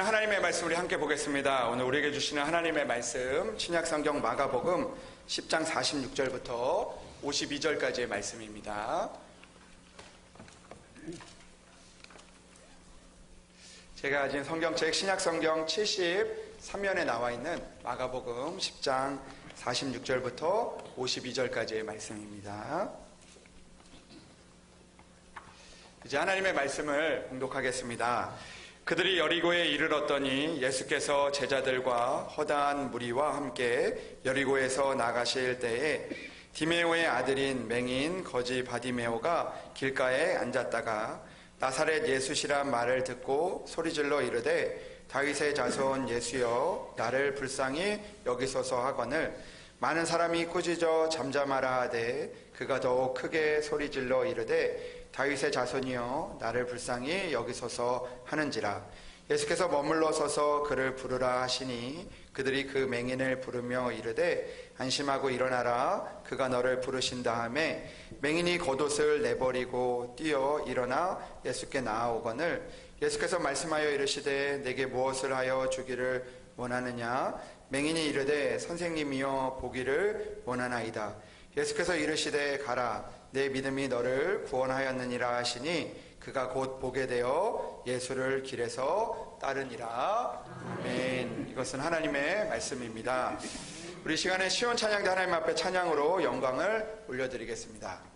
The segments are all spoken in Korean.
주시는 하나님의 말씀 우리 함께 보겠습니다. 오늘 우리에게 주시는 하나님의 말씀 신약성경 마가복음 10장 46절부터 52절까지의 말씀입니다. 제가 가진 성경책 신약성경 73면에 나와 있는 마가복음 10장 46절부터 52절까지의 말씀입니다. 이제 하나님의 말씀을 봉독하겠습니다. 그들이 여리고에 이르렀더니 예수께서 제자들과 허다한 무리와 함께 여리고에서 나가실 때에 디메오의 아들인 맹인 거지 바디메오가 길가에 앉았다가 나사렛 예수시란 말을 듣고 소리질러 이르되 다윗의 자손 예수여 나를 불쌍히 여기소서 하거늘 많은 사람이 꾸짖어 잠잠하라 하되 그가 더욱 크게 소리질러 이르되 다윗의 자손이여 나를 불쌍히 여기소서 하는지라. 예수께서 머물러 서서 그를 부르라 하시니 그들이 그 맹인을 부르며 이르되 안심하고 일어나라 그가 너를 부르신다 하매 맹인이 겉옷을 내버리고 뛰어 일어나 예수께 나아오거늘 예수께서 말씀하여 이르시되 내게 무엇을 하여 주기를 원하느냐. 맹인이 이르되 선생님이여 보기를 원하나이다. 예수께서 이르시되 가라 내 믿음이 너를 구원하였느니라 하시니 그가 곧 보게 되어 예수를 길에서 따르니라. 아멘. 이것은 하나님의 말씀입니다. 우리 시간에 시온 찬양대 하나님 앞에 찬양으로 영광을 올려드리겠습니다.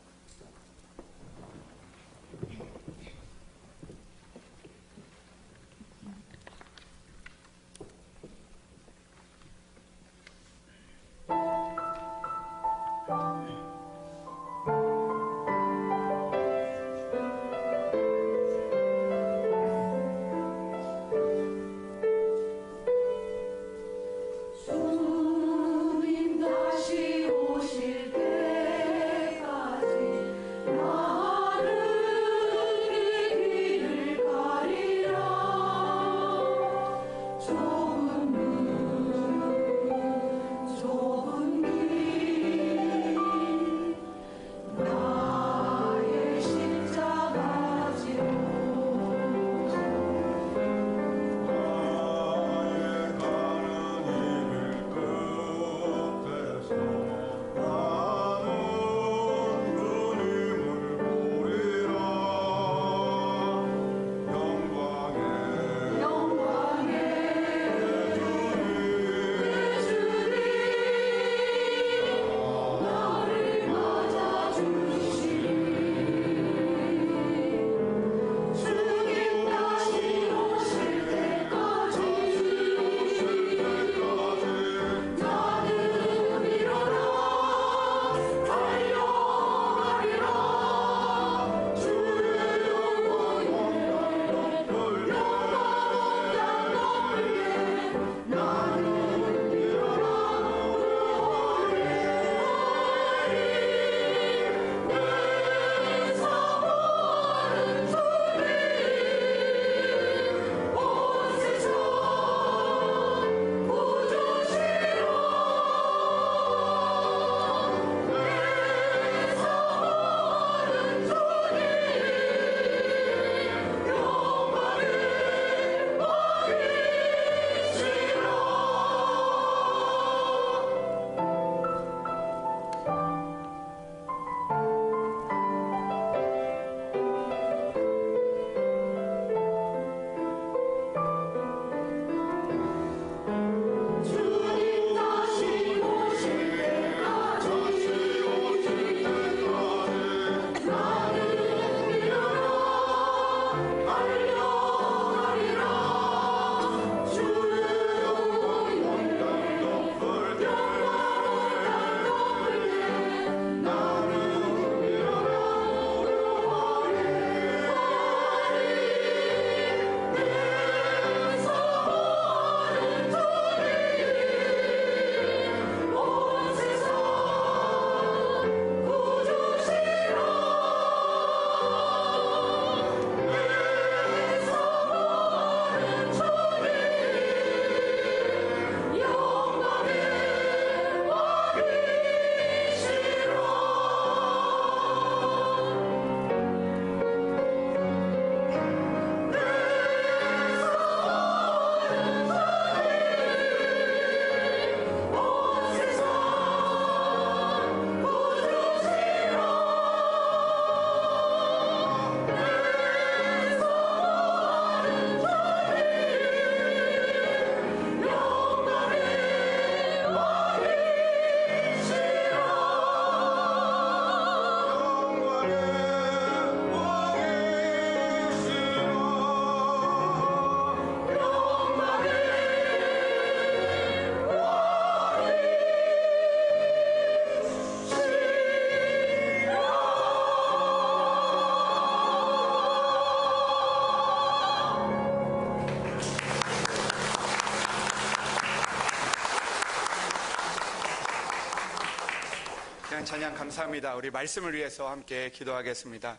찬양 감사합니다. 우리 말씀을 위해서 함께 기도하겠습니다.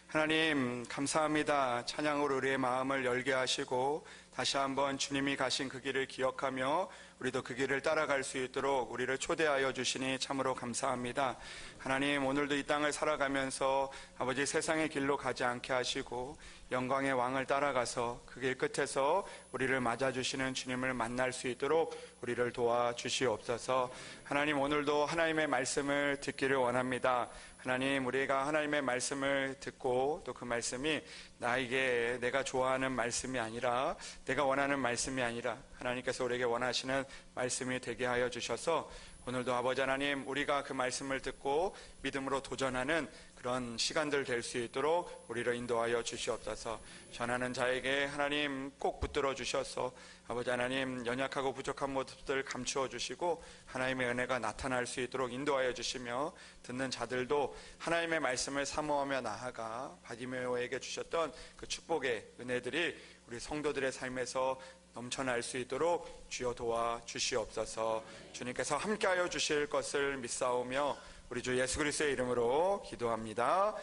하나님 감사합니다. 찬양으로 우리의 마음을 열게 하시고 다시 한번 주님이 가신 그 길을 기억하며 우리도 그 길을 따라갈 수 있도록 우리를 초대하여 주시니 참으로 감사합니다. 하나님 오늘도 이 땅을 살아가면서 아버지 세상의 길로 가지 않게 하시고 영광의 왕을 따라가서 그 길 끝에서 우리를 맞아주시는 주님을 만날 수 있도록 우리를 도와주시옵소서. 하나님 오늘도 하나님의 말씀을 듣기를 원합니다. 하나님 우리가 하나님의 말씀을 듣고 또 그 말씀이 나에게 내가 좋아하는 말씀이 아니라 내가 원하는 말씀이 아니라 하나님께서 우리에게 원하시는 말씀이 되게 하여 주셔서 오늘도 아버지 하나님 우리가 그 말씀을 듣고 믿음으로 도전하는 그런 시간들 될 수 있도록 우리를 인도하여 주시옵소서. 전하는 자에게 하나님 꼭 붙들어 주셔서 아버지 하나님 연약하고 부족한 모습들 감추어 주시고 하나님의 은혜가 나타날 수 있도록 인도하여 주시며 듣는 자들도 하나님의 말씀을 사모하며 나아가 바디메오에게 주셨던 그 축복의 은혜들이 우리 성도들의 삶에서 넘쳐날 수 있도록 주여 도와 주시옵소서. 주님께서 함께하여 주실 것을 믿사오며 우리 주 예수 그리스도의 이름으로 기도합니다.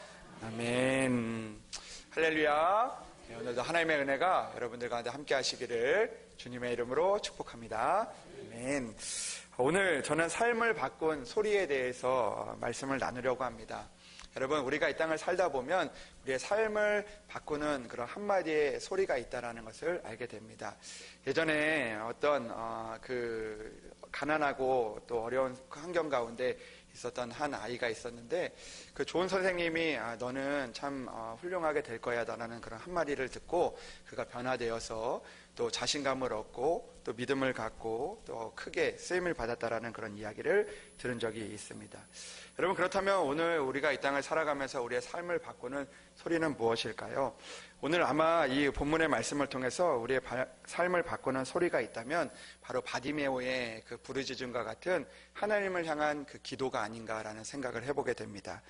아멘. 할렐루야. 오늘도 하나님의 은혜가 여러분들 가운데 함께 하시기를 주님의 이름으로 축복합니다. 아멘. 오늘 저는 삶을 바꾼 소리에 대해서 말씀을 나누려고 합니다. 여러분 우리가 이 땅을 살다 보면 우리의 삶을 바꾸는 그런 한마디의 소리가 있다는 것을 알게 됩니다. 예전에 어떤 가난하고 또 어려운 환경 가운데 있었던 한 아이가 있었는데 그 좋은 선생님이 너는 참 훌륭하게 될 거야 라는 그런 한마디를 듣고 그가 변화되어서 또 자신감을 얻고 또 믿음을 갖고 또 크게 쓰임을 받았다라는 그런 이야기를 들은 적이 있습니다. 여러분 그렇다면 오늘 우리가 이 땅을 살아가면서 우리의 삶을 바꾸는 소리는 무엇일까요? 오늘 아마 이 본문의 말씀을 통해서 우리의 삶을 바꾸는 소리가 있다면 바로 바디메오의 그 부르짖음과 같은 하나님을 향한 그 기도가 아닌가라는 생각을 해보게 됩니다.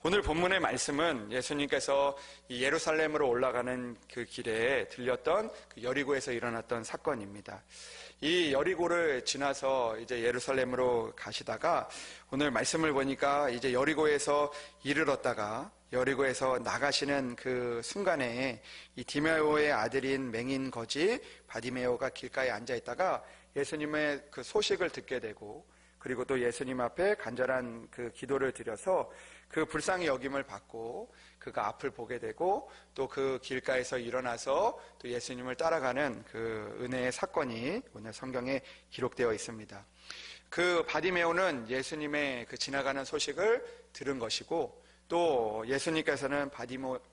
오늘 본문의 말씀은 예수님께서 이 예루살렘으로 올라가는 그 길에 들렸던 그 여리고에서 일어났던 사건입니다. 이 여리고를 지나서 이제 예루살렘으로 가시다가 오늘 말씀을 보니까 이제 여리고에서 이르렀다가 여리고에서 나가시는 그 순간에 이 디메오의 아들인 맹인 거지 바디메오가 길가에 앉아 있다가 예수님의 그 소식을 듣게 되고 그리고 또 예수님 앞에 간절한 그 기도를 드려서 그 불쌍히 여김을 받고 그가 앞을 보게 되고 또 그 길가에서 일어나서 또 예수님을 따라가는 그 은혜의 사건이 오늘 성경에 기록되어 있습니다. 그 바디메오는 예수님의 그 지나가는 소식을 들은 것이고 또 예수님께서는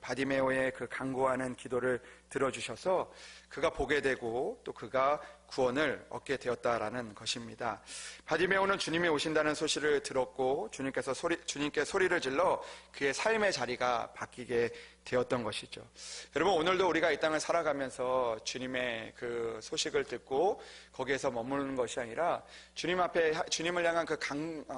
바디메오의 그 간구하는 기도를 들어주셔서 그가 보게 되고 또 그가 구원을 얻게 되었다라는 것입니다. 바디메오는 주님이 오신다는 소식을 들었고 주님께 소리를 질러 그의 삶의 자리가 바뀌게 되었던 것이죠. 여러분 오늘도 우리가 이 땅을 살아가면서 주님의 그 소식을 듣고 거기에서 머무르는 것이 아니라 주님 앞에 주님을 향한 그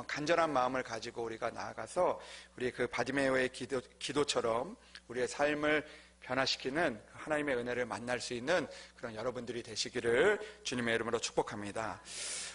간절한 마음을 가지고 우리가 나아가서 우리 그 바디메오의 기도처럼 우리의 삶을 변화시키는 하나님의 은혜를 만날 수 있는 그런 여러분들이 되시기를 주님의 이름으로 축복합니다.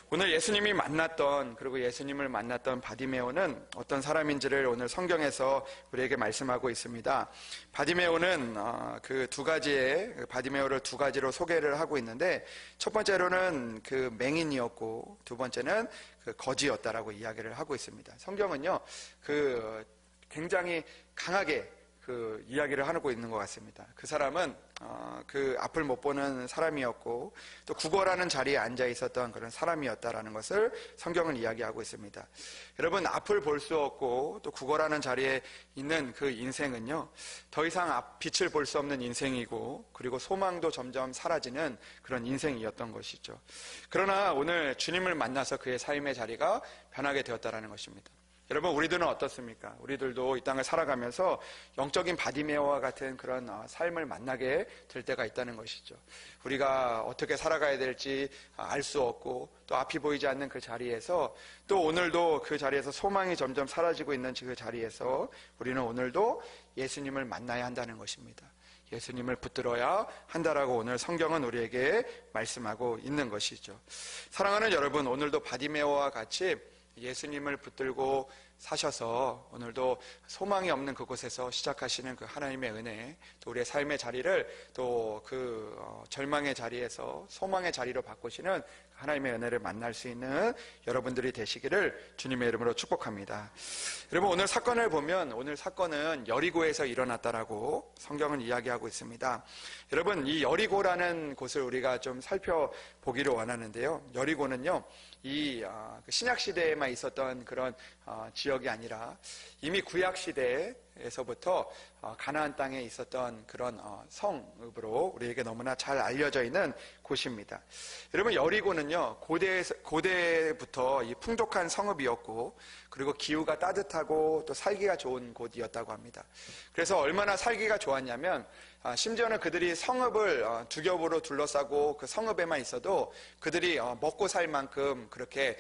오늘 예수님이 만났던 그리고 예수님을 만났던 바디메오는 어떤 사람인지를 오늘 성경에서 우리에게 말씀하고 있습니다. 바디메오는 그 두 가지의 바디메오를 두 가지로 소개를 하고 있는데 첫 번째로는 그 맹인이었고 두 번째는 그 거지였다라고 이야기를 하고 있습니다. 성경은요 그 굉장히 강하게 그 이야기를 하고 있는 것 같습니다. 그 사람은 그 앞을 못 보는 사람이었고 또 국어라는 자리에 앉아 있었던 그런 사람이었다라는 것을 성경은 이야기하고 있습니다. 여러분 앞을 볼 수 없고 또 국어라는 자리에 있는 그 인생은요 더 이상 빛을 볼 수 없는 인생이고 그리고 소망도 점점 사라지는 그런 인생이었던 것이죠. 그러나 오늘 주님을 만나서 그의 삶의 자리가 변하게 되었다라는 것입니다. 여러분 우리들은 어떻습니까? 우리들도 이 땅을 살아가면서 영적인 바디메오와 같은 그런 삶을 만나게 될 때가 있다는 것이죠. 우리가 어떻게 살아가야 될지 알 수 없고 또 앞이 보이지 않는 그 자리에서 또 오늘도 그 자리에서 소망이 점점 사라지고 있는 그 자리에서 우리는 오늘도 예수님을 만나야 한다는 것입니다. 예수님을 붙들어야 한다라고 오늘 성경은 우리에게 말씀하고 있는 것이죠. 사랑하는 여러분 오늘도 바디메오와 같이 예수님을 붙들고 사셔서 오늘도 소망이 없는 그곳에서 시작하시는 그 하나님의 은혜, 또 우리의 삶의 자리를 또 그 절망의 자리에서 소망의 자리로 바꾸시는 하나님의 은혜를 만날 수 있는 여러분들이 되시기를 주님의 이름으로 축복합니다. 여러분, 오늘 사건을 보면 오늘 사건은 여리고에서 일어났다라고 성경은 이야기하고 있습니다. 여러분, 이 여리고라는 곳을 우리가 좀 살펴보기를 원하는데요. 여리고는요, 이 신약 시대에만 있었던 그런 지역이 아니라 이미 구약 시대에서부터 가나안 땅에 있었던 그런 성읍으로 우리에게 너무나 잘 알려져 있는 곳입니다. 여러분, 여리고는요, 고대부터 이 풍족한 성읍이었고, 그리고 기후가 따뜻하고 또 살기가 좋은 곳이었다고 합니다. 그래서 얼마나 살기가 좋았냐면 심지어는 그들이 성읍을 두 겹으로 둘러싸고 그 성읍에만 있어도 그들이 먹고 살 만큼 그렇게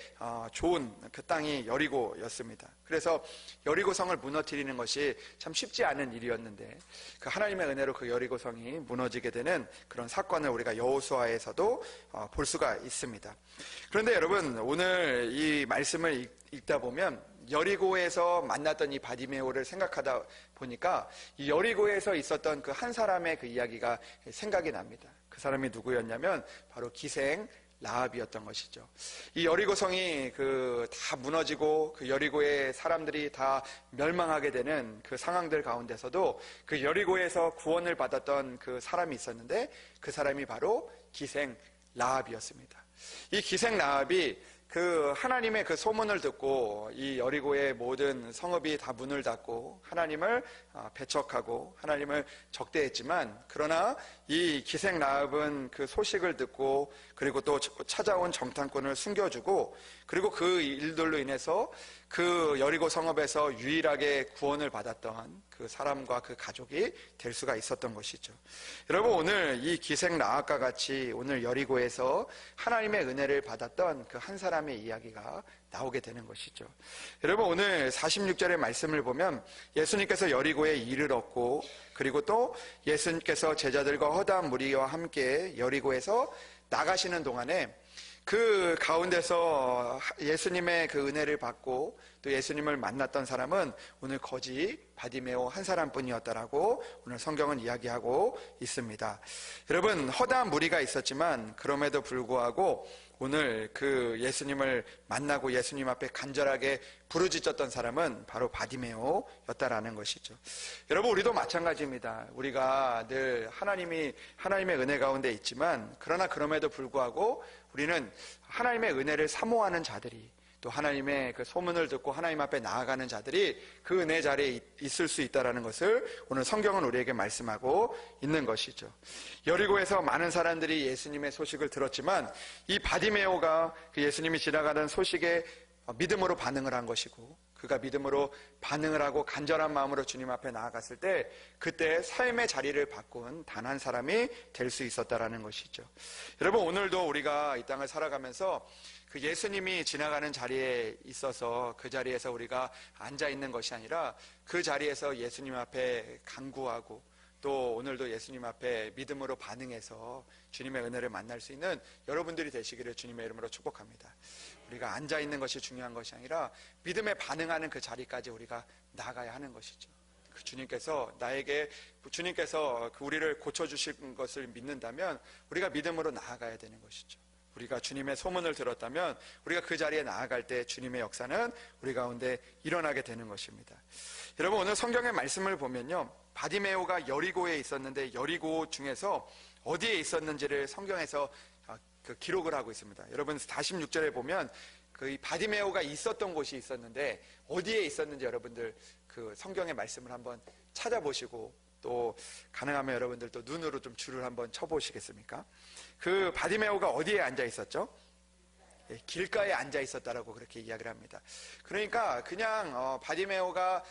좋은 그 땅이 여리고였습니다. 그래서 여리고 성을 무너뜨리는 것이 참 쉽지 않은 일이었는데 그 하나님의 은혜로 그 여리고 성이 무너지게 되는 그런 사건을 우리가 여호수아에서도 볼 수가 있습니다. 그런데 여러분, 오늘 이 말씀을 읽다 보면 여리고에서 만났던 이 바디메오를 생각하다 보니까 이 여리고에서 있었던 그 한 사람의 그 이야기가 생각이 납니다. 그 사람이 누구였냐면 바로 기생 라합이었던 것이죠. 이 여리고성이 다 무너지고 그 여리고의 사람들이 다 멸망하게 되는 그 상황들 가운데서도 그 여리고에서 구원을 받았던 그 사람이 있었는데 그 사람이 바로 기생 라합이었습니다. 이 기생 라합이 그 하나님의 그 소문을 듣고 이 여리고의 모든 성읍이 다 문을 닫고 하나님을 배척하고 하나님을 적대했지만, 그러나 이 기생 라합은 그 소식을 듣고 그리고 또 찾아온 정탐꾼을 숨겨주고 그리고 그 일들로 인해서 그 여리고 성읍에서 유일하게 구원을 받았던 그 사람과 그 가족이 될 수가 있었던 것이죠. 여러분, 오늘 이 기생 라합과 같이 오늘 여리고에서 하나님의 은혜를 받았던 그 한 사람의 이야기가 나오게 되는 것이죠. 여러분, 오늘 46절의 말씀을 보면 예수님께서 여리고에 이르렀고 그리고 또 예수님께서 제자들과 허다한 무리와 함께 여리고에서 나가시는 동안에 그 가운데서 예수님의 그 은혜를 받고 또 예수님을 만났던 사람은 오늘 거지 바디메오 한 사람뿐이었다라고 오늘 성경은 이야기하고 있습니다. 여러분, 허다한 무리가 있었지만 그럼에도 불구하고 오늘 그 예수님을 만나고 예수님 앞에 간절하게 부르짖었던 사람은 바로 바디메오였다라는 것이죠. 여러분, 우리도 마찬가지입니다. 우리가 늘 하나님의 은혜 가운데 있지만 그러나 그럼에도 불구하고 우리는 하나님의 은혜를 사모하는 자들이, 또 하나님의 그 소문을 듣고 하나님 앞에 나아가는 자들이 그 은혜 자리에 있을 수 있다는 것을 오늘 성경은 우리에게 말씀하고 있는 것이죠. 여리고에서 많은 사람들이 예수님의 소식을 들었지만 이 바디메오가 그 예수님이 지나가는 소식에 믿음으로 반응을 한 것이고, 그가 믿음으로 반응을 하고 간절한 마음으로 주님 앞에 나아갔을 때 그때 삶의 자리를 바꾼 단 한 사람이 될 수 있었다라는 것이죠. 여러분, 오늘도 우리가 이 땅을 살아가면서 그 예수님이 지나가는 자리에 있어서 그 자리에서 우리가 앉아 있는 것이 아니라 그 자리에서 예수님 앞에 간구하고 또 오늘도 예수님 앞에 믿음으로 반응해서 주님의 은혜를 만날 수 있는 여러분들이 되시기를 주님의 이름으로 축복합니다. 우리가 앉아 있는 것이 중요한 것이 아니라 믿음에 반응하는 그 자리까지 우리가 나아가야 하는 것이죠. 그 주님께서 우리를 고쳐주실 것을 믿는다면 우리가 믿음으로 나아가야 되는 것이죠. 우리가 주님의 소문을 들었다면 우리가 그 자리에 나아갈 때 주님의 역사는 우리 가운데 일어나게 되는 것입니다. 여러분, 오늘 성경의 말씀을 보면요, 바디메오가 여리고에 있었는데 여리고 중에서 어디에 있었는지를 성경에서 기록을 하고 있습니다. 여러분, 46절에 보면 그 바디메오가 있었던 곳이 있었는데 어디에 있었는지 여러분들 그 성경의 말씀을 한번 찾아보시고 또 가능하면 여러분들 또 눈으로 좀 줄을 한번 쳐보시겠습니까? 그 바디메오가 어디에 앉아 있었죠? 길가에 앉아 있었다라고 그렇게 이야기를 합니다. 그러니까 그냥 바디메오가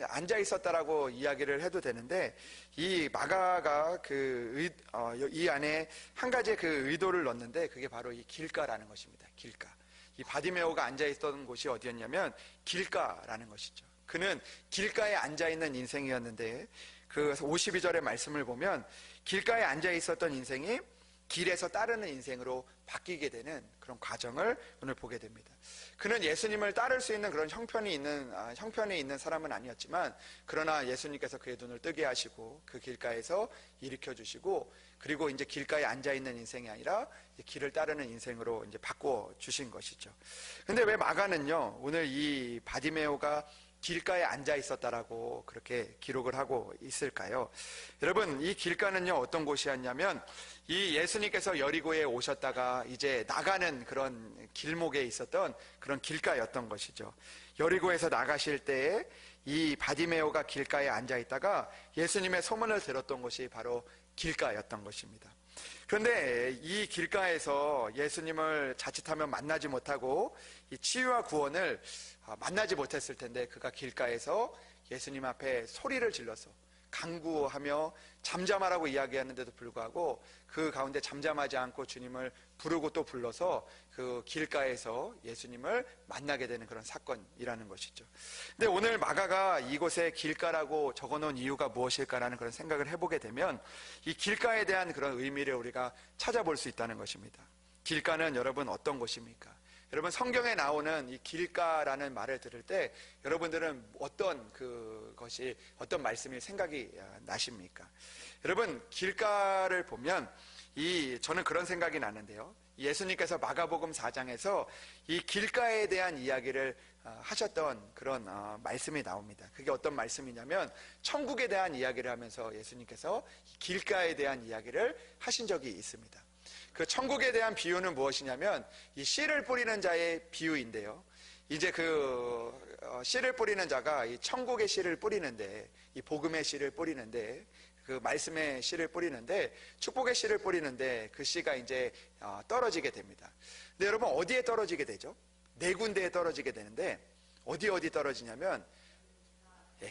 앉아 있었다라고 이야기를 해도 되는데 이 마가가 이 안에 한 가지의 그 의도를 넣었는데 그게 바로 이 길가라는 것입니다. 길가. 이 바디메오가 앉아 있었던 곳이 어디였냐면 길가라는 것이죠. 그는 길가에 앉아 있는 인생이었는데 그 52절의 말씀을 보면 길가에 앉아 있었던 인생이 길에서 따르는 인생으로 바뀌게 되는 그런 과정을 오늘 보게 됩니다. 그는 예수님을 따를 수 있는 그런 형편이 있는 사람은 아니었지만, 그러나 예수님께서 그의 눈을 뜨게 하시고 그 길가에서 일으켜 주시고, 그리고 이제 길가에 앉아 있는 인생이 아니라 길을 따르는 인생으로 이제 바꿔 주신 것이죠. 근데 왜 마가는요, 오늘 이 바디메오가 길가에 앉아 있었다라고 그렇게 기록을 하고 있을까요? 여러분, 이 길가는요, 어떤 곳이었냐면, 이 예수님께서 여리고에 오셨다가 이제 나가는 그런 길목에 있었던 그런 길가였던 것이죠. 여리고에서 나가실 때에 이 바디메오가 길가에 앉아 있다가 예수님의 소문을 들었던 곳이 바로 길가였던 것입니다. 그런데 이 길가에서 예수님을 자칫하면 만나지 못하고 이 치유와 구원을 만나지 못했을 텐데, 그가 길가에서 예수님 앞에 소리를 질러서 간구하며 잠잠하라고 이야기하는데도 불구하고 그 가운데 잠잠하지 않고 주님을 부르고 또 불러서 그 길가에서 예수님을 만나게 되는 그런 사건이라는 것이죠. 근데 오늘 마가가 이곳에 길가라고 적어놓은 이유가 무엇일까라는 그런 생각을 해보게 되면, 이 길가에 대한 그런 의미를 우리가 찾아볼 수 있다는 것입니다. 길가는 여러분 어떤 곳입니까? 여러분, 성경에 나오는 이 길가라는 말을 들을 때 여러분들은 어떤 말씀이 생각이 나십니까? 여러분, 길가를 보면 저는 그런 생각이 나는데요. 예수님께서 마가복음 4장에서 이 길가에 대한 이야기를 하셨던 그런 말씀이 나옵니다. 그게 어떤 말씀이냐면, 천국에 대한 이야기를 하면서 예수님께서 길가에 대한 이야기를 하신 적이 있습니다. 그 천국에 대한 비유는 무엇이냐면, 이 씨를 뿌리는 자의 비유인데요. 이제 씨를 뿌리는 자가 이 천국의 씨를 뿌리는데, 이 복음의 씨를 뿌리는데, 그 말씀의 씨를 뿌리는데, 축복의 씨를 뿌리는데, 그 씨가 이제 떨어지게 됩니다. 근데 여러분, 어디에 떨어지게 되죠? 네 군데에 떨어지게 되는데, 어디 떨어지냐면,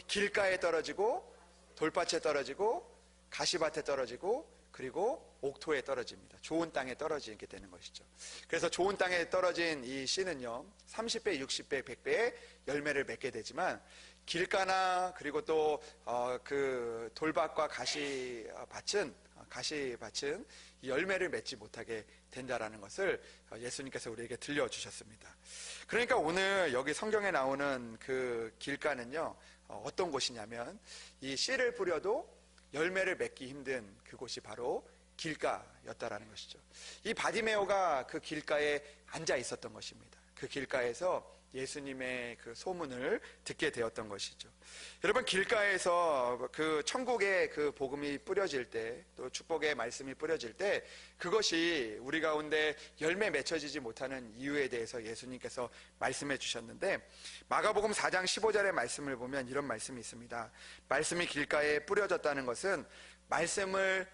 길가에 떨어지고, 돌밭에 떨어지고, 가시밭에 떨어지고, 그리고 옥토에 떨어집니다. 좋은 땅에 떨어지게 되는 것이죠. 그래서 좋은 땅에 떨어진 이 씨는요, 30배, 60배, 100배의 열매를 맺게 되지만, 길가나 그리고 또 그 돌밭과 가시밭은 열매를 맺지 못하게 된다라는 것을 예수님께서 우리에게 들려주셨습니다. 그러니까 오늘 여기 성경에 나오는 그 길가는요, 어떤 곳이냐면, 이 씨를 뿌려도 열매를 맺기 힘든 그곳이 바로 길가였다라는 것이죠. 이 바디메오가 그 길가에 앉아 있었던 것입니다. 그 길가에서 예수님의 그 소문을 듣게 되었던 것이죠. 여러분, 길가에서 그 천국의 그 복음이 뿌려질 때, 또 축복의 말씀이 뿌려질 때, 그것이 우리 가운데 열매 맺혀지지 못하는 이유에 대해서 예수님께서 말씀해 주셨는데, 마가복음 4장 15절의 말씀을 보면 이런 말씀이 있습니다. 말씀이 길가에 뿌려졌다는 것은 말씀을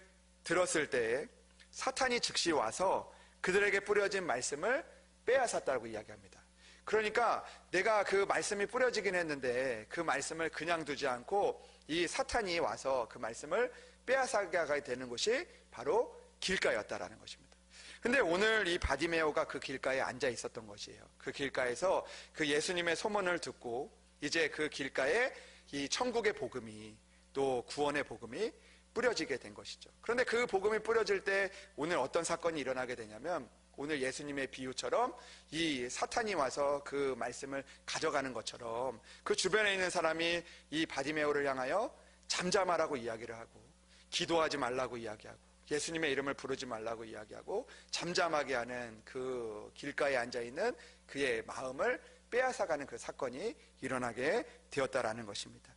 들었을 때 사탄이 즉시 와서 그들에게 뿌려진 말씀을 빼앗았다고 이야기합니다. 그러니까 내가 그 말씀이 뿌려지긴 했는데 그 말씀을 그냥 두지 않고 이 사탄이 와서 그 말씀을 빼앗아가게 되는 곳이 바로 길가였다라는 것입니다. 근데 오늘 이 바디메오가 그 길가에 앉아 있었던 것이에요. 그 길가에서 그 예수님의 소문을 듣고 이제 그 길가에 이 천국의 복음이, 또 구원의 복음이 뿌려지게 된 것이죠. 그런데 그 복음이 뿌려질 때 오늘 어떤 사건이 일어나게 되냐면, 오늘 예수님의 비유처럼 이 사탄이 와서 그 말씀을 가져가는 것처럼 그 주변에 있는 사람이 이 바디메오를 향하여 잠잠하라고 이야기를 하고, 기도하지 말라고 이야기하고, 예수님의 이름을 부르지 말라고 이야기하고, 잠잠하게 하는 그 길가에 앉아있는 그의 마음을 빼앗아가는 그 사건이 일어나게 되었다라는 것입니다.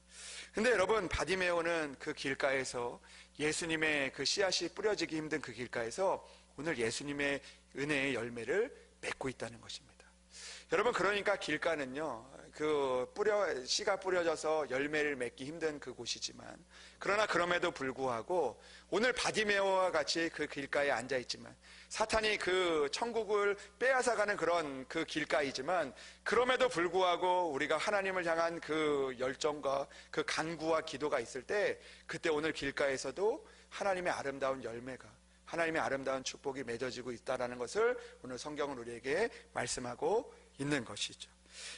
근데 여러분, 바디메오는 그 길가에서, 예수님의 그 씨앗이 뿌려지기 힘든 그 길가에서 오늘 예수님의 은혜의 열매를 맺고 있다는 것입니다. 여러분, 그러니까 길가는요, 씨가 뿌려져서 열매를 맺기 힘든 그 곳이지만, 그러나 그럼에도 불구하고 오늘 바디메오와 같이 그 길가에 앉아 있지만, 사탄이 그 천국을 빼앗아가는 그런 그 길가이지만, 그럼에도 불구하고 우리가 하나님을 향한 그 열정과 그 간구와 기도가 있을 때, 그때 오늘 길가에서도 하나님의 아름다운 열매가, 하나님의 아름다운 축복이 맺어지고 있다는 것을 오늘 성경은 우리에게 말씀하고 있는 것이죠.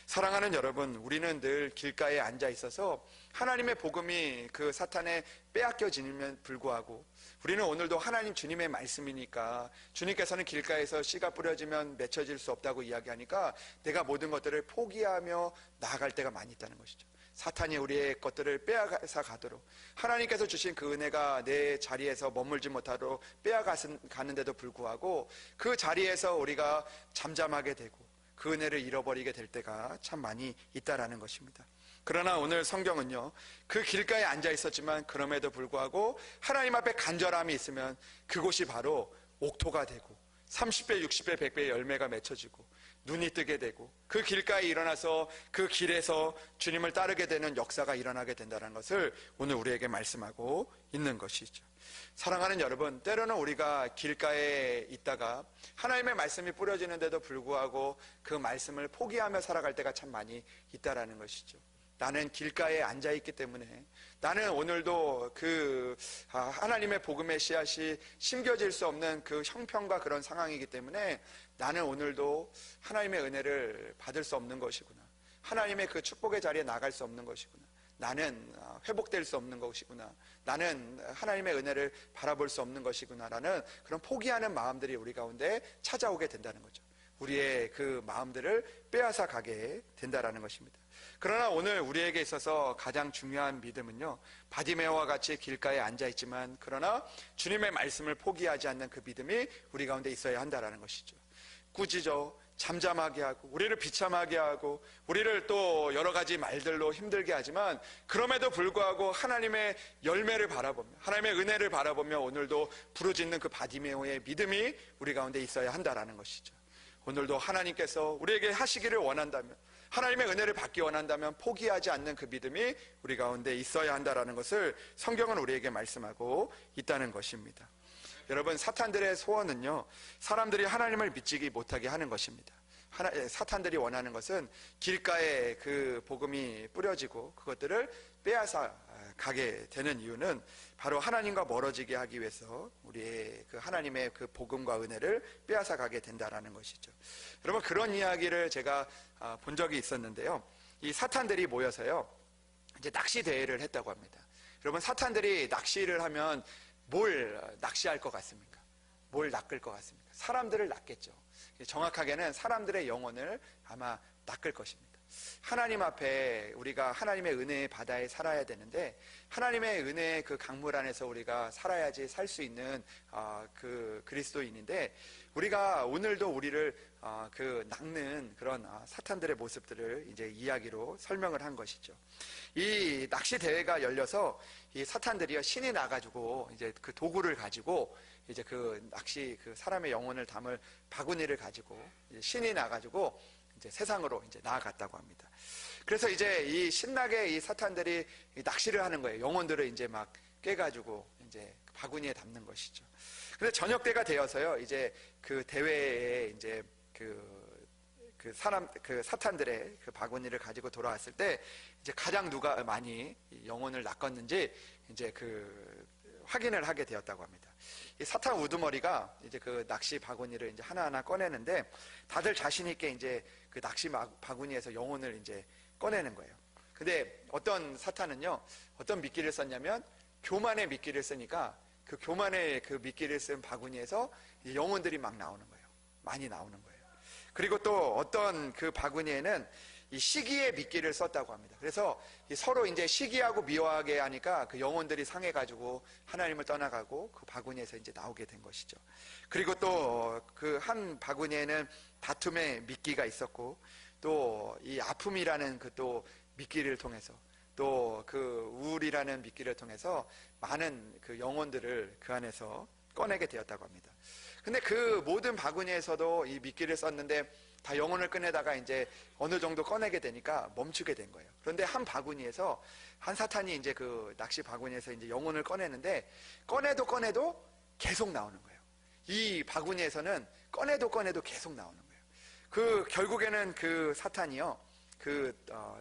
사랑하는 여러분, 우리는 늘 길가에 앉아 있어서 하나님의 복음이 그 사탄에 빼앗겨지면 불구하고 우리는 오늘도 하나님 주님의 말씀이니까 주님께서는 길가에서 씨가 뿌려지면 맺혀질 수 없다고 이야기하니까 내가 모든 것들을 포기하며 나아갈 때가 많이 있다는 것이죠. 사탄이 우리의 것들을 빼앗아 가도록, 하나님께서 주신 그 은혜가 내 자리에서 머물지 못하도록 빼앗가는데도 불구하고 그 자리에서 우리가 잠잠하게 되고 그 은혜를 잃어버리게 될 때가 참 많이 있다라는 것입니다. 그러나 오늘 성경은요, 그 길가에 앉아 있었지만 그럼에도 불구하고 하나님 앞에 간절함이 있으면 그곳이 바로 옥토가 되고 30배, 60배, 100배의 열매가 맺혀지고 눈이 뜨게 되고 그 길가에 일어나서 그 길에서 주님을 따르게 되는 역사가 일어나게 된다는 것을 오늘 우리에게 말씀하고 있는 것이죠. 사랑하는 여러분, 때로는 우리가 길가에 있다가 하나님의 말씀이 뿌려지는데도 불구하고 그 말씀을 포기하며 살아갈 때가 참 많이 있다라는 것이죠. 나는 길가에 앉아있기 때문에, 나는 오늘도 하나님의 복음의 씨앗이 심겨질 수 없는 그 형편과 그런 상황이기 때문에 나는 오늘도 하나님의 은혜를 받을 수 없는 것이구나, 하나님의 그 축복의 자리에 나갈 수 없는 것이구나, 나는 회복될 수 없는 것이구나, 나는 하나님의 은혜를 바라볼 수 없는 것이구나 라는 그런 포기하는 마음들이 우리 가운데 찾아오게 된다는 거죠. 우리의 그 마음들을 빼앗아 가게 된다라는 것입니다. 그러나 오늘 우리에게 있어서 가장 중요한 믿음은요, 바디메오와 같이 길가에 앉아있지만 그러나 주님의 말씀을 포기하지 않는 그 믿음이 우리 가운데 있어야 한다라는 것이죠. 꾸짖어 잠잠하게 하고 우리를 비참하게 하고 우리를 또 여러 가지 말들로 힘들게 하지만 그럼에도 불구하고 하나님의 열매를 바라보며 하나님의 은혜를 바라보며 오늘도 부르짖는 그 바디메오의 믿음이 우리 가운데 있어야 한다라는 것이죠. 오늘도 하나님께서 우리에게 하시기를 원한다면, 하나님의 은혜를 받기 원한다면 포기하지 않는 그 믿음이 우리 가운데 있어야 한다라는 것을 성경은 우리에게 말씀하고 있다는 것입니다. 여러분, 사탄들의 소원은요, 사람들이 하나님을 믿지 못하게 하는 것입니다. 사탄들이 원하는 것은 길가에 그 복음이 뿌려지고 그것들을 빼앗아 가게 되는 이유는 바로 하나님과 멀어지게 하기 위해서 우리의 그 하나님의 그 복음과 은혜를 빼앗아 가게 된다라는 것이죠. 여러분, 그런 이야기를 제가 본 적이 있었는데요. 이 사탄들이 모여서요, 이제 낚시 대회를 했다고 합니다. 여러분, 사탄들이 낚시를 하면 뭘 낚시할 것 같습니까? 뭘 낚을 것 같습니까? 사람들을 낚겠죠. 정확하게는 사람들의 영혼을 아마 낚을 것입니다. 하나님 앞에 우리가 하나님의 은혜의 바다에 살아야 되는데 하나님의 은혜의 그 강물 안에서 우리가 살아야지 살 수 있는 그 그리스도인인데 우리가 오늘도 우리를 그 낚는 그런 사탄들의 모습들을 이제 이야기로 설명을 한 것이죠. 이 낚시 대회가 열려서 이 사탄들이요, 신이 나가지고 이제 그 도구를 가지고 이제 그 낚시 그 사람의 영혼을 담을 바구니를 가지고 신이 나가지고 이제 세상으로 이제 나아갔다고 합니다. 그래서 이제 이 신나게 이 사탄들이 낚시를 하는 거예요. 영혼들을 이제 막 깨가지고 이제 바구니에 담는 것이죠. 근데 저녁 때가 되어서요, 이제 그 대회에 이제 그 사탄들의 그 바구니를 가지고 돌아왔을 때 이제 가장 누가 많이 영혼을 낚았는지 이제 그 확인을 하게 되었다고 합니다. 이 사탄 우두머리가 이제 그 낚시 바구니를 이제 하나하나 꺼내는데 다들 자신 있게 이제 그 낚시 바구니에서 영혼을 이제 꺼내는 거예요. 근데 어떤 사탄은요, 어떤 미끼를 썼냐면 교만의 미끼를 쓰니까 그 교만의 그 미끼를 쓴 바구니에서 영혼들이 막 나오는 거예요. 많이 나오는 거예요. 그리고 또 어떤 그 바구니에는 이 시기의 미끼를 썼다고 합니다. 그래서 서로 이제 시기하고 미워하게 하니까 그 영혼들이 상해가지고 하나님을 떠나가고 그 바구니에서 이제 나오게 된 것이죠. 그리고 또 그 한 바구니에는 다툼의 미끼가 있었고 또 이 아픔이라는 그 또 미끼를 통해서 또 그 우울이라는 미끼를 통해서 많은 그 영혼들을 그 안에서 꺼내게 되었다고 합니다. 근데 그 모든 바구니에서도 이 미끼를 썼는데 다 영혼을 꺼내다가 이제 어느 정도 꺼내게 되니까 멈추게 된 거예요. 그런데 한 바구니에서 한 사탄이 이제 그 낚시 바구니에서 이제 영혼을 꺼내는데 꺼내도 계속 나오는 거예요. 이 바구니에서는 꺼내도 계속 나오는 거예요. 그 결국에는 그 사탄이요, 그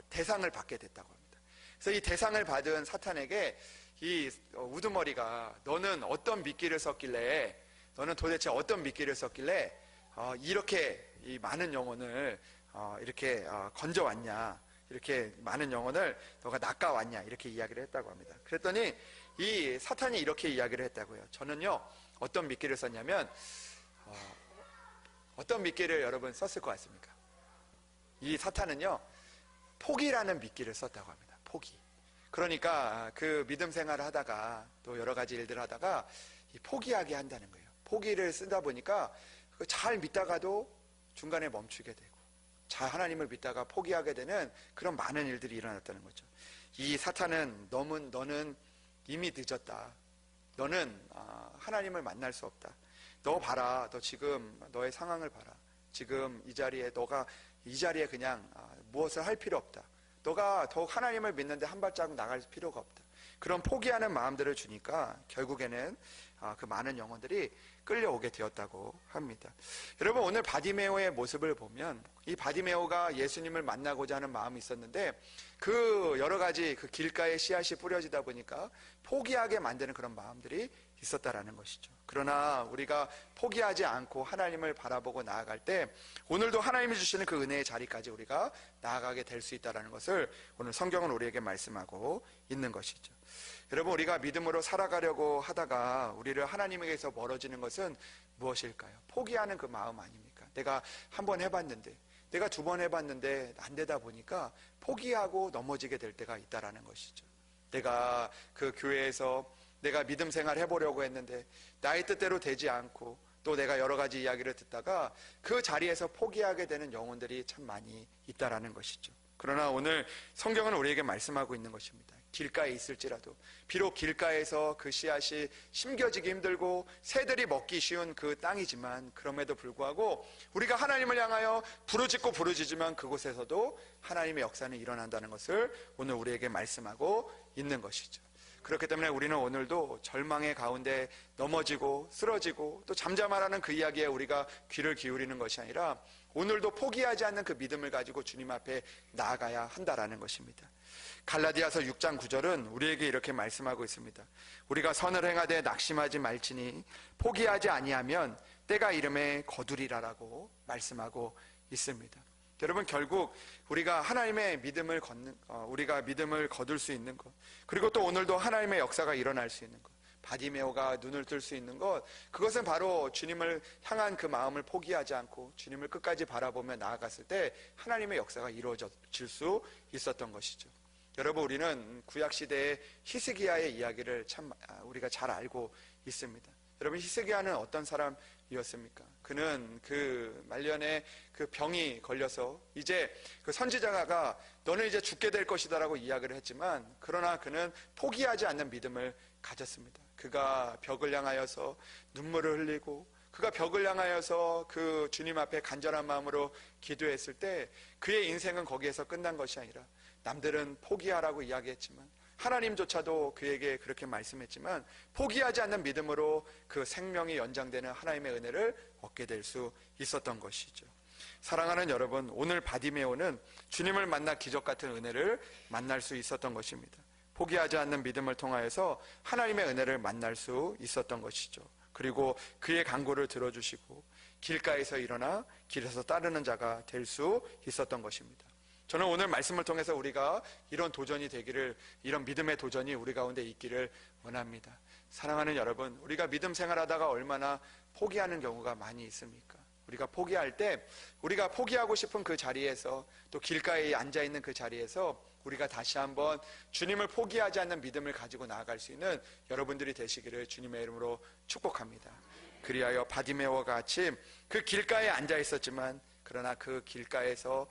대상을 받게 됐다고 합니다. 그래서 이 대상을 받은 사탄에게 이 우두머리가 너는 어떤 미끼를 썼길래, 너는 도대체 어떤 미끼를 썼길래 이렇게 이 많은 영혼을 이렇게 건져왔냐, 이렇게 많은 영혼을 너가 낚아왔냐, 이렇게 이야기를 했다고 합니다. 그랬더니 이 사탄이 이렇게 이야기를 했다고요. 저는요, 어떤 미끼를 썼냐면, 어떤 미끼를 여러분 썼을 것 같습니까? 이 사탄은요, 포기라는 미끼를 썼다고 합니다. 포기. 그러니까 그 믿음 생활을 하다가 또 여러 가지 일들을 하다가 포기하게 한다는 거예요. 포기를 쓰다 보니까 잘 믿다가도 중간에 멈추게 되고, 잘 하나님을 믿다가 포기하게 되는 그런 많은 일들이 일어났다는 거죠. 이 사탄은 너는 이미 늦었다. 너는 하나님을 만날 수 없다. 너 봐라. 너 지금 너의 상황을 봐라. 지금 이 자리에 너가 이 자리에 그냥 무엇을 할 필요 없다. 너가 더욱 하나님을 믿는데 한 발자국 나갈 필요가 없다. 그런 포기하는 마음들을 주니까 결국에는 그 많은 영혼들이 끌려오게 되었다고 합니다. 여러분, 오늘 바디메오의 모습을 보면 이 바디메오가 예수님을 만나고자 하는 마음이 있었는데 그 여러 가지 그 길가에 씨앗이 뿌려지다 보니까 포기하게 만드는 그런 마음들이 있었다라는 것이죠. 그러나 우리가 포기하지 않고 하나님을 바라보고 나아갈 때 오늘도 하나님이 주시는 그 은혜의 자리까지 우리가 나아가게 될 수 있다는 것을 오늘 성경은 우리에게 말씀하고 있는 것이죠. 여러분, 우리가 믿음으로 살아가려고 하다가 우리를 하나님에게서 멀어지는 것은 무엇일까요? 포기하는 그 마음 아닙니까? 내가 한 번 해봤는데, 내가 두 번 해봤는데 안 되다 보니까 포기하고 넘어지게 될 때가 있다라는 것이죠. 내가 그 교회에서 내가 믿음 생활 해보려고 했는데 나의 뜻대로 되지 않고 또 내가 여러 가지 이야기를 듣다가 그 자리에서 포기하게 되는 영혼들이 참 많이 있다라는 것이죠. 그러나 오늘 성경은 우리에게 말씀하고 있는 것입니다. 길가에 있을지라도, 비록 길가에서 그 씨앗이 심겨지기 힘들고 새들이 먹기 쉬운 그 땅이지만 그럼에도 불구하고 우리가 하나님을 향하여 부르짖지만 그곳에서도 하나님의 역사는 일어난다는 것을 오늘 우리에게 말씀하고 있는 것이죠. 그렇기 때문에 우리는 오늘도 절망의 가운데 넘어지고 쓰러지고 또 잠잠하라는 그 이야기에 우리가 귀를 기울이는 것이 아니라 오늘도 포기하지 않는 그 믿음을 가지고 주님 앞에 나아가야 한다라는 것입니다. 갈라디아서 6장 9절은 우리에게 이렇게 말씀하고 있습니다. 우리가 선을 행하되 낙심하지 말지니 포기하지 아니하면 때가 이름에 거두리라라고 말씀하고 있습니다. 여러분, 결국 우리가 하나님의 믿음을 우리가 믿음을 거둘 수 있는 것, 그리고 또 오늘도 하나님의 역사가 일어날 수 있는 것, 바디메오가 눈을 뜰 수 있는 것, 그것은 바로 주님을 향한 그 마음을 포기하지 않고 주님을 끝까지 바라보며 나아갔을 때 하나님의 역사가 이루어질 수 있었던 것이죠. 여러분, 우리는 구약시대의 히스기야의 이야기를 참 우리가 잘 알고 있습니다. 여러분, 히스기야는 어떤 사람이었습니까? 그는 그 말년에 그 병이 걸려서 이제 그 선지자가 너는 이제 죽게 될 것이다라고 이야기를 했지만 그러나 그는 포기하지 않는 믿음을 가졌습니다. 그가 벽을 향하여서 눈물을 흘리고 그가 벽을 향하여서 그 주님 앞에 간절한 마음으로 기도했을 때 그의 인생은 거기에서 끝난 것이 아니라 남들은 포기하라고 이야기했지만 하나님조차도 그에게 그렇게 말씀했지만 포기하지 않는 믿음으로 그 생명이 연장되는 하나님의 은혜를 얻게 될 수 있었던 것이죠. 사랑하는 여러분, 오늘 바디메오는 주님을 만나 기적 같은 은혜를 만날 수 있었던 것입니다. 포기하지 않는 믿음을 통하여서 하나님의 은혜를 만날 수 있었던 것이죠. 그리고 그의 간구를 들어주시고 길가에서 일어나 길에서 따르는 자가 될 수 있었던 것입니다. 저는 오늘 말씀을 통해서 우리가 이런 도전이 되기를, 이런 믿음의 도전이 우리 가운데 있기를 원합니다. 사랑하는 여러분, 우리가 믿음 생활하다가 얼마나 포기하는 경우가 많이 있습니까? 우리가 포기할 때 우리가 포기하고 싶은 그 자리에서 또 길가에 앉아있는 그 자리에서 우리가 다시 한번 주님을 포기하지 않는 믿음을 가지고 나아갈 수 있는 여러분들이 되시기를 주님의 이름으로 축복합니다. 그리하여 바디메오와 같이 그 길가에 앉아 있었지만 그러나 그 길가에서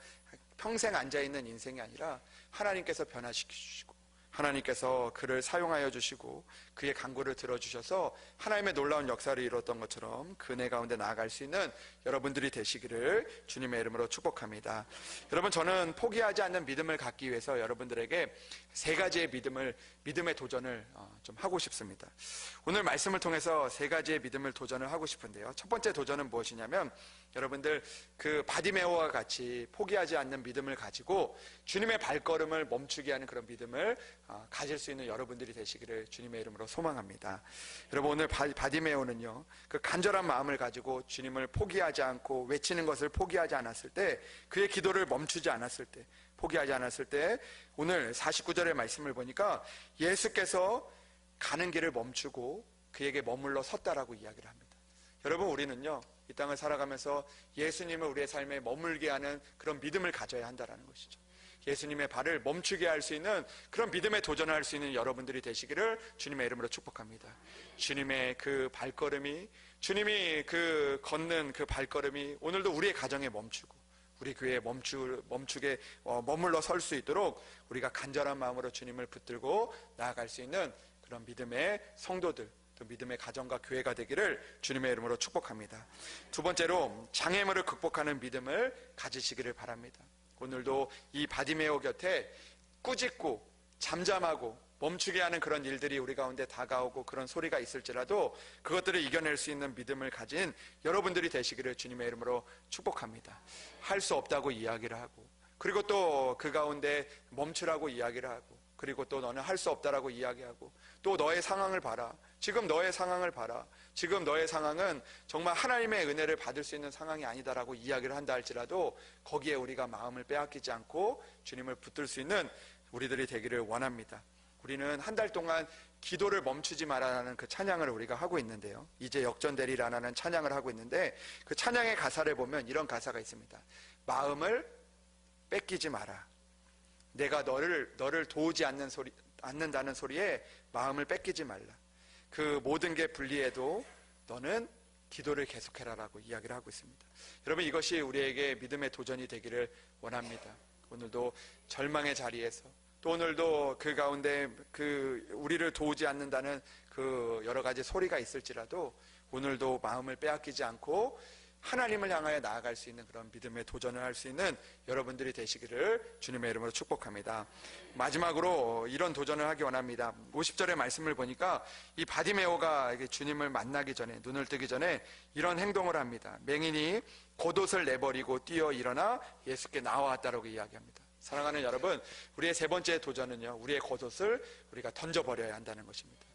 평생 앉아있는 인생이 아니라 하나님께서 변화시키시고 하나님께서 그를 사용하여 주시고 그의 간구를 들어주셔서 하나님의 놀라운 역사를 이루었던 것처럼 그 은혜 가운데 나아갈 수 있는 여러분들이 되시기를 주님의 이름으로 축복합니다. 여러분, 저는 포기하지 않는 믿음을 갖기 위해서 여러분들에게 세 가지의 믿음의 도전을 좀 하고 싶습니다. 오늘 말씀을 통해서 세 가지의 믿음을 도전을 하고 싶은데요. 첫 번째 도전은 무엇이냐면 여러분들 그 바디메오와 같이 포기하지 않는 믿음을 가지고 주님의 발걸음을 멈추게 하는 그런 믿음을 가질 수 있는 여러분들이 되시기를 주님의 이름으로 소망합니다. 여러분, 오늘 바디메오는요, 그 간절한 마음을 가지고 주님을 포기하지 않고 외치는 것을 포기하지 않았을 때, 그의 기도를 멈추지 않았을 때, 포기하지 않았을 때 오늘 49절의 말씀을 보니까 예수께서 가는 길을 멈추고 그에게 머물러 섰다라고 이야기를 합니다. 여러분, 우리는요, 이 땅을 살아가면서 예수님을 우리의 삶에 머물게 하는 그런 믿음을 가져야 한다는 것이죠. 예수님의 발을 멈추게 할 수 있는 그런 믿음에 도전을 할 수 있는 여러분들이 되시기를 주님의 이름으로 축복합니다. 주님의 그 발걸음이, 주님이 그 걷는 그 발걸음이 오늘도 우리의 가정에 멈추고 우리 교회에 멈추게 머물러 설 수 있도록 우리가 간절한 마음으로 주님을 붙들고 나아갈 수 있는 그런 믿음의 성도들, 또 믿음의 가정과 교회가 되기를 주님의 이름으로 축복합니다. 두 번째로, 장애물을 극복하는 믿음을 가지시기를 바랍니다. 오늘도 이 바디메오 곁에 꾸짖고 잠잠하고 멈추게 하는 그런 일들이 우리 가운데 다가오고 그런 소리가 있을지라도 그것들을 이겨낼 수 있는 믿음을 가진 여러분들이 되시기를 주님의 이름으로 축복합니다. 할 수 없다고 이야기를 하고, 그리고 또 그 가운데 멈추라고 이야기를 하고, 그리고 또 너는 할 수 없다라고 이야기하고, 또 너의 상황을 봐라, 지금 너의 상황을 봐라, 지금 너의 상황은 정말 하나님의 은혜를 받을 수 있는 상황이 아니다라고 이야기를 한다 할지라도 거기에 우리가 마음을 빼앗기지 않고 주님을 붙들 수 있는 우리들이 되기를 원합니다. 우리는 한 달 동안 기도를 멈추지 말아라는 그 찬양을 우리가 하고 있는데요, 이제 역전되리라는 찬양을 하고 있는데, 그 찬양의 가사를 보면 이런 가사가 있습니다. 마음을 뺏기지 마라. 내가 너를 도우지 않는다는 소리에 마음을 뺏기지 말라. 그 모든 게 불리해도 너는 기도를 계속해라라고 이야기를 하고 있습니다. 여러분, 이것이 우리에게 믿음의 도전이 되기를 원합니다. 오늘도 절망의 자리에서, 또 오늘도 그 가운데 그 우리를 도우지 않는다는 그 여러 가지 소리가 있을지라도 오늘도 마음을 빼앗기지 않고 하나님을 향하여 나아갈 수 있는 그런 믿음의 도전을 할 수 있는 여러분들이 되시기를 주님의 이름으로 축복합니다. 마지막으로 이런 도전을 하기 원합니다. 50절의 말씀을 보니까 이 바디메오가 주님을 만나기 전에, 눈을 뜨기 전에 이런 행동을 합니다. 맹인이 겉옷을 내버리고 뛰어 일어나 예수께 나와왔다라고 이야기합니다. 사랑하는 여러분, 우리의 세 번째 도전은요, 우리의 겉옷을 우리가 던져버려야 한다는 것입니다.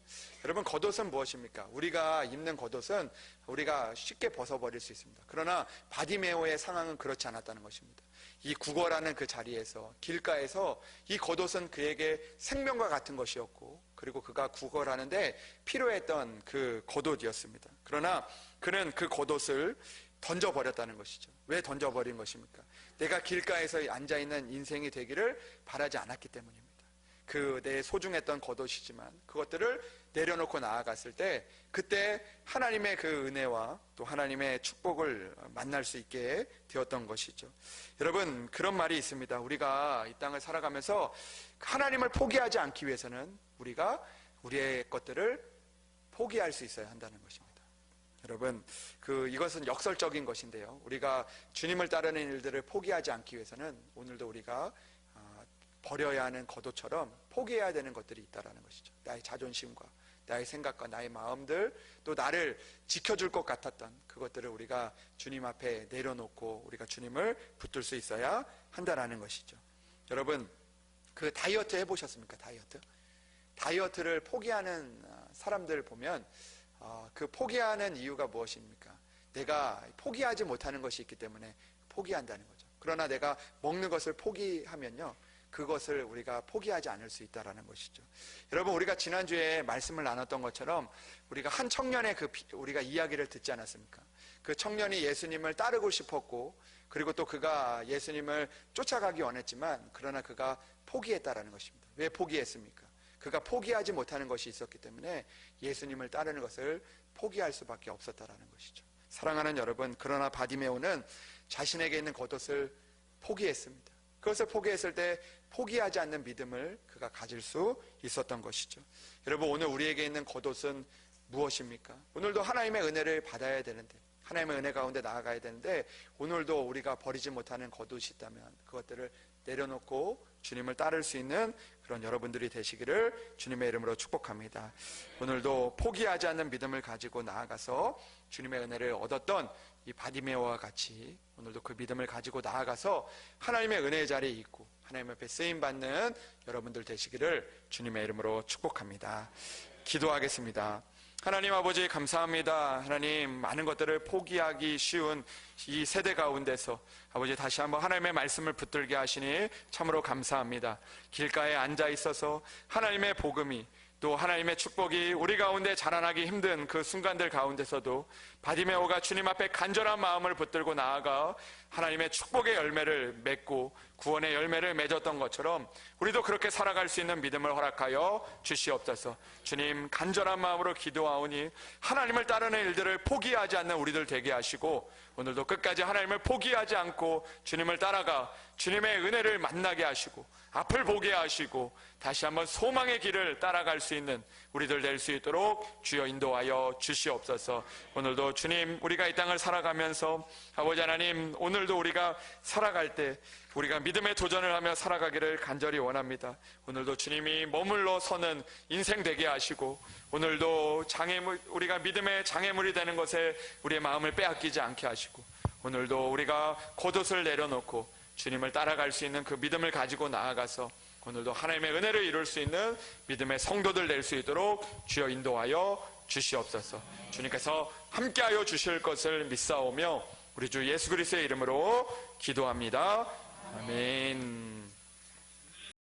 여러분, 겉옷은 무엇입니까? 우리가 입는 겉옷은 우리가 쉽게 벗어버릴 수 있습니다. 그러나 바디메오의 상황은 그렇지 않았다는 것입니다. 이 구걸하는 그 자리에서, 길가에서 이 겉옷은 그에게 생명과 같은 것이었고, 그리고 그가 구걸하는데 필요했던 그 겉옷이었습니다. 그러나 그는 그 겉옷을 던져버렸다는 것이죠. 왜 던져버린 것입니까? 내가 길가에서 앉아있는 인생이 되기를 바라지 않았기 때문입니다. 그 내 소중했던 겉옷이지만 그것들을 내려놓고 나아갔을 때, 그때 하나님의 그 은혜와 또 하나님의 축복을 만날 수 있게 되었던 것이죠. 여러분, 그런 말이 있습니다. 우리가 이 땅을 살아가면서 하나님을 포기하지 않기 위해서는 우리가 우리의 것들을 포기할 수 있어야 한다는 것입니다. 여러분, 이것은 역설적인 것인데요, 우리가 주님을 따르는 일들을 포기하지 않기 위해서는 오늘도 우리가 버려야 하는 겉옷처럼 포기해야 되는 것들이 있다는 것이죠. 나의 자존심과 나의 생각과 나의 마음들, 또 나를 지켜줄 것 같았던 그것들을 우리가 주님 앞에 내려놓고 우리가 주님을 붙들 수 있어야 한다는 것이죠. 여러분, 그 다이어트 해보셨습니까? 다이어트를 포기하는 사람들 보면 그 포기하는 이유가 무엇입니까? 내가 포기하지 못하는 것이 있기 때문에 포기한다는 거죠. 그러나 내가 먹는 것을 포기하면요, 그것을 우리가 포기하지 않을 수 있다는 것이죠. 여러분, 우리가 지난주에 말씀을 나눴던 것처럼 우리가 한 청년의 우리가 이야기를 듣지 않았습니까? 그 청년이 예수님을 따르고 싶었고, 그리고 또 그가 예수님을 쫓아가기 원했지만 그러나 그가 포기했다라는 것입니다. 왜 포기했습니까? 그가 포기하지 못하는 것이 있었기 때문에 예수님을 따르는 것을 포기할 수밖에 없었다라는 것이죠. 사랑하는 여러분, 그러나 바디메오는 자신에게 있는 겉옷을 포기했습니다. 그것을 포기했을 때 포기하지 않는 믿음을 그가 가질 수 있었던 것이죠. 여러분, 오늘 우리에게 있는 겉옷은 무엇입니까? 오늘도 하나님의 은혜를 받아야 되는데, 하나님의 은혜 가운데 나아가야 되는데, 오늘도 우리가 버리지 못하는 겉옷이 있다면 그것들을 내려놓고 주님을 따를 수 있는 그런 여러분들이 되시기를 주님의 이름으로 축복합니다. 오늘도 포기하지 않는 믿음을 가지고 나아가서 주님의 은혜를 얻었던 이 바디메오와 같이 오늘도 그 믿음을 가지고 나아가서 하나님의 은혜의 자리에 있고 하나님 앞에 쓰임받는 여러분들 되시기를 주님의 이름으로 축복합니다. 기도하겠습니다. 하나님 아버지, 감사합니다. 하나님, 많은 것들을 포기하기 쉬운 이 세대 가운데서 아버지 다시 한번 하나님의 말씀을 붙들게 하시니 참으로 감사합니다. 길가에 앉아 있어서 하나님의 복음이 또 하나님의 축복이 우리 가운데 자라나기 힘든 그 순간들 가운데서도 바디메오가 주님 앞에 간절한 마음을 붙들고 나아가 하나님의 축복의 열매를 맺고 구원의 열매를 맺었던 것처럼 우리도 그렇게 살아갈 수 있는 믿음을 허락하여 주시옵소서. 주님, 간절한 마음으로 기도하오니 하나님을 따르는 일들을 포기하지 않는 우리들 되게 하시고 오늘도 끝까지 하나님을 포기하지 않고 주님을 따라가 주님의 은혜를 만나게 하시고 앞을 보게 하시고 다시 한번 소망의 길을 따라갈 수 있는 우리들 될 수 있도록 주여 인도하여 주시옵소서. 오늘도 주님, 우리가 이 땅을 살아가면서 아버지 하나님, 오늘도 우리가 살아갈 때 우리가 믿음의 도전을 하며 살아가기를 간절히 원합니다. 오늘도 주님이 머물러 서는 인생 되게 하시고 오늘도 우리가 믿음의 장애물이 되는 것에 우리의 마음을 빼앗기지 않게 하시고 오늘도 우리가 겉옷을 내려놓고 주님을 따라갈 수 있는 그 믿음을 가지고 나아가서 오늘도 하나님의 은혜를 이룰 수 있는 믿음의 성도들 될 수 있도록 주여 인도하여 주시옵소서. 주님께서 함께하여 주실 것을 믿사오며 우리 주 예수 그리스도의 이름으로 기도합니다. 아멘.